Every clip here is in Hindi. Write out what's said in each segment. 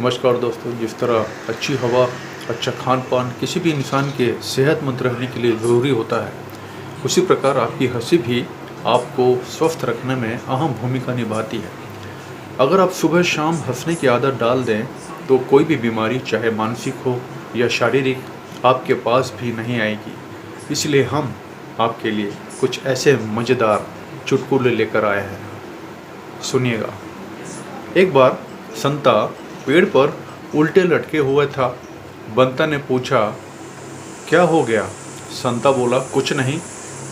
नमस्कार दोस्तों। जिस तरह अच्छी हवा, अच्छा खान पान किसी भी इंसान के सेहतमंद रहने के लिए ज़रूरी होता है, उसी प्रकार आपकी हंसी भी आपको स्वस्थ रखने में अहम भूमिका निभाती है। अगर आप सुबह शाम हंसने की आदत डाल दें तो कोई भी बीमारी, चाहे मानसिक हो या शारीरिक, आपके पास भी नहीं आएगी। इसलिए हम आपके लिए कुछ ऐसे मज़ेदार चुटकुले लेकर आए हैं, सुनिएगा। एक बार संता पेड़ पर उल्टे लटके हुए था। बंता ने पूछा, क्या हो गया? संता बोला, कुछ नहीं,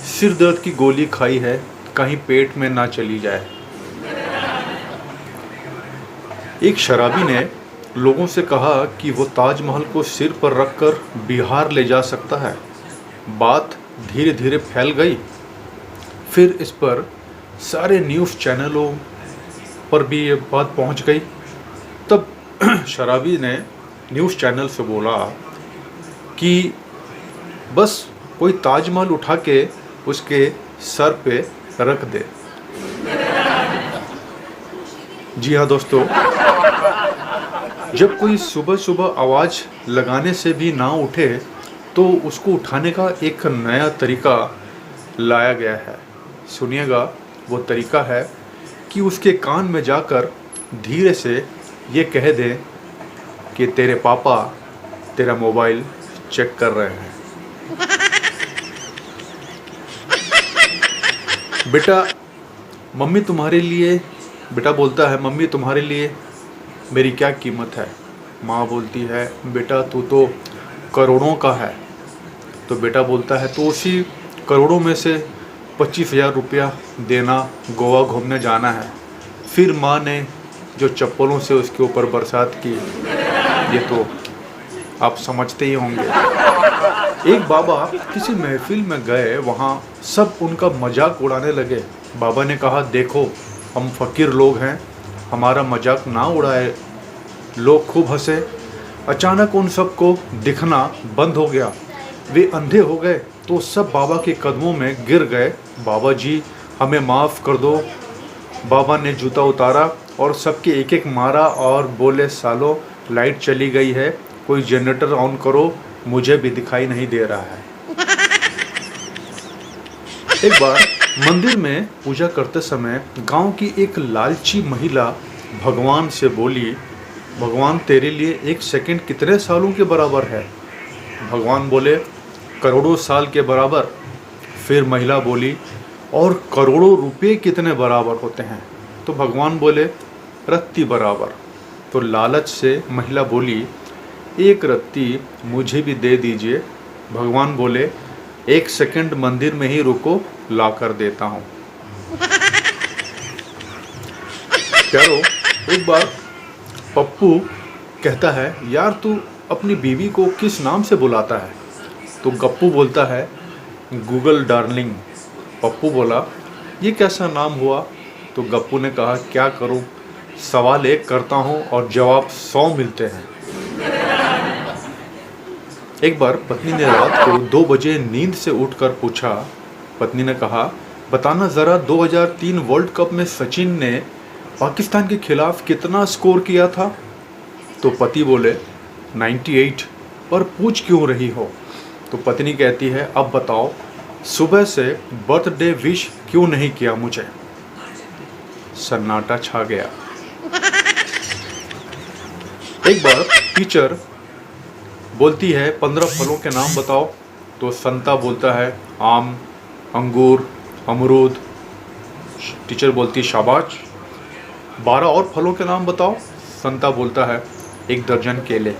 सिर दर्द की गोली खाई है, कहीं पेट में ना चली जाए। एक शराबी ने लोगों से कहा कि वो ताजमहल को सिर पर रखकर बिहार ले जा सकता है। बात धीरे धीरे फैल गई। फिर इस पर सारे न्यूज़ चैनलों पर भी ये बात पहुंच गई। तब शराबी ने न्यूज़ चैनल से बोला कि बस कोई ताजमहल उठा के उसके सर पे रख दे। जी हाँ दोस्तों, जब कोई सुबह सुबह आवाज़ लगाने से भी ना उठे तो उसको उठाने का एक नया तरीका लाया गया है। सुनिएगा, वो तरीका है कि उसके कान में जाकर धीरे से ये कह दे कि तेरे पापा तेरा मोबाइल चेक कर रहे हैं। बेटा मम्मी तुम्हारे लिए बेटा बोलता है, मम्मी तुम्हारे लिए मेरी क्या कीमत है? माँ बोलती है, बेटा तू तो करोड़ों का है। तो बेटा बोलता है, तो उसी करोड़ों में से 25,000 रुपया देना, गोवा घूमने जाना है। फिर माँ ने जो चप्पलों से उसके ऊपर बरसात की, ये तो आप समझते ही होंगे। एक बाबा किसी महफिल में गए, वहाँ सब उनका मजाक उड़ाने लगे। बाबा ने कहा, देखो हम फ़कीर लोग हैं, हमारा मजाक ना उड़ाए। लोग खूब हंसे। अचानक उन सबको दिखना बंद हो गया। वे अंधे हो गए तो सब बाबा के कदमों में गिर गए। बाबा जी हमें माफ़ कर दो। बाबा ने जूता उतारा और सबके एक एक मारा और बोले, सालो लाइट चली गई है, कोई जनरेटर ऑन करो, मुझे भी दिखाई नहीं दे रहा है। एक बार मंदिर में पूजा करते समय गांव की एक लालची महिला भगवान से बोली, भगवान तेरे लिए एक सेकंड कितने सालों के बराबर है? भगवान बोले, करोड़ों साल के बराबर। फिर महिला बोली, और करोड़ों रुपए कितने बराबर होते हैं? तो भगवान बोले, रत्ती बराबर। तो लालच से महिला बोली, एक रत्ती मुझे भी दे दीजिए। भगवान बोले, एक सेकंड मंदिर में ही रुको, ला कर देता हूँ। प्यारो, एक बार पप्पू कहता है, यार तू अपनी बीवी को किस नाम से बुलाता है? तो गप्पू बोलता है, गूगल डार्लिंग। पप्पू बोला, ये कैसा नाम हुआ? तो गप्पू ने कहा, क्या करूं, सवाल एक करता हूं और जवाब 100 मिलते हैं। एक बार पत्नी ने रात को 2 बजे नींद से उठकर पूछा। पत्नी ने कहा, बताना ज़रा 2003 वर्ल्ड कप में सचिन ने पाकिस्तान के खिलाफ कितना स्कोर किया था? तो पति बोले, 98। पर पूछ क्यों रही हो? तो पत्नी कहती है, अब बताओ, सुबह से बर्थडे विश क्यों नहीं किया मुझे? सन्नाटा छा गया। एक बार टीचर बोलती है, 15 फलों के नाम बताओ। तो संता बोलता है, आम, अंगूर, अमरूद। टीचर बोलती है, शाबाश। 12 और फलों के नाम बताओ। संता बोलता है, 1 दर्जन केले।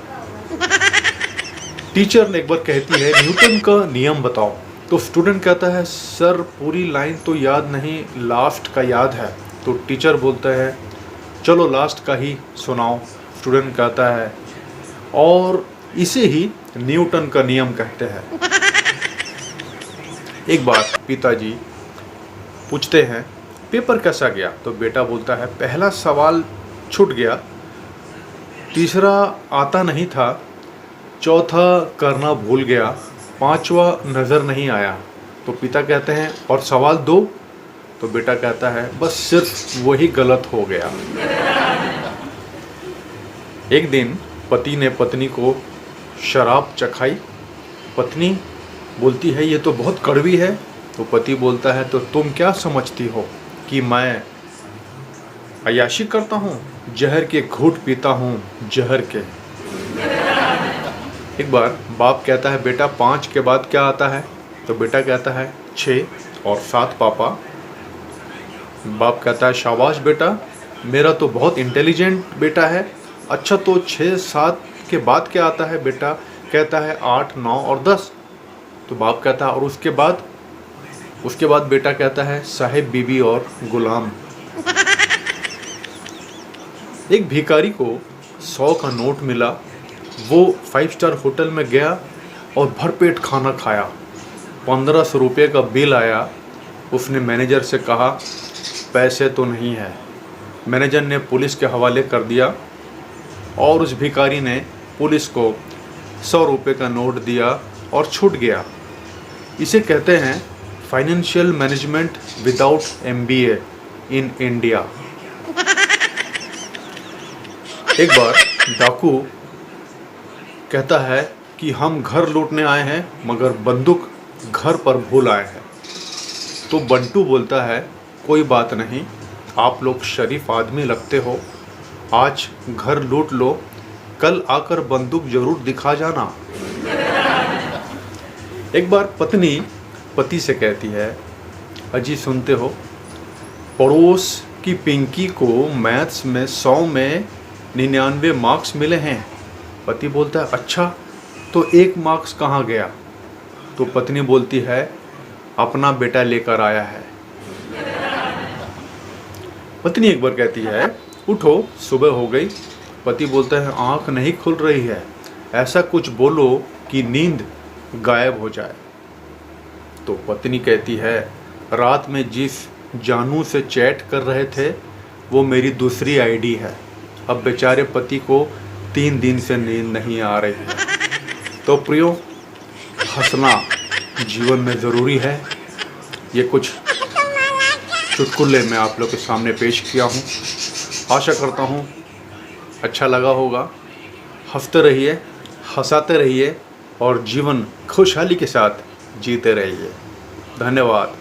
टीचर ने एक बार कहती है, न्यूटन का नियम बताओ। तो स्टूडेंट कहता है, सर पूरी लाइन तो याद नहीं, लास्ट का याद है। तो टीचर बोलता है, चलो लास्ट का ही सुनाओ। स्टूडेंट कहता है, और इसे ही न्यूटन का नियम कहते हैं। एक बार पिताजी पूछते हैं, पेपर कैसा गया? तो बेटा बोलता है, पहला सवाल छूट गया, तीसरा आता नहीं था, चौथा करना भूल गया, पांचवा नज़र नहीं आया। तो पिता कहते हैं, और सवाल 2? तो बेटा कहता है, बस सिर्फ वही गलत हो गया। एक दिन पति ने पत्नी को शराब चखाई। पत्नी बोलती है ये तो बहुत कड़वी है। तो पति बोलता है तो तुम क्या समझती हो कि मैं अय्याशी करता हूँ, जहर के घूंट पीता हूँ जहर के। एक बार बाप कहता है बेटा 5 के बाद क्या आता है? तो बेटा कहता है 6 और 7 पापा। बाप कहता है शाबाश बेटा, मेरा तो बहुत इंटेलिजेंट बेटा है। अच्छा तो 6-7 के बाद क्या आता है? बेटा कहता है 8, 9 और 10। तो बाप कहता है और उसके बाद? उसके बाद बेटा कहता है साहिब, बीबी और गुलाम। एक भिखारी को 100 का नोट मिला। वो 5 स्टार होटल में गया और भरपेट खाना खाया। 1500 रुपये का बिल आया। उसने मैनेजर से कहा पैसे तो नहीं है। मैनेजर ने पुलिस के हवाले कर दिया और उस भिखारी ने पुलिस को 100 रुपये का नोट दिया और छूट गया। इसे कहते हैं financial management without MBA in India. एक बार डाकू कहता है कि हम घर लूटने आए हैं मगर बंदूक घर पर भूल आए हैं। तो बंटू बोलता है कोई बात नहीं, आप लोग शरीफ आदमी लगते हो, आज घर लूट लो, कल आकर बंदूक जरूर दिखा जाना। एक बार पत्नी पति से कहती है अजी सुनते हो, पड़ोस की पिंकी को मैथ्स में 100 में 99 मार्क्स मिले हैं। पति बोलता है अच्छा तो 1 मार्क्स कहाँ गया? तो पत्नी बोलती है अपना बेटा लेकर आया है। पत्नी एक बार कहती है उठो सुबह हो गई। पति बोलता है आँख नहीं खुल रही है, ऐसा कुछ बोलो कि नींद गायब हो जाए। तो पत्नी कहती है रात में जिस जानू से चैट कर रहे थे वो मेरी दूसरी आईडी है। अब बेचारे पति को 3 दिन से नींद नहीं आ रही है। तो प्रियो, हंसना जीवन में ज़रूरी है। ये कुछ चुटकुले मैं आप लोग के सामने पेश किया हूँ। आशा करता हूँ अच्छा लगा होगा। हंसते रहिए, हंसाते रहिए और जीवन खुशहाली के साथ जीते रहिए। धन्यवाद।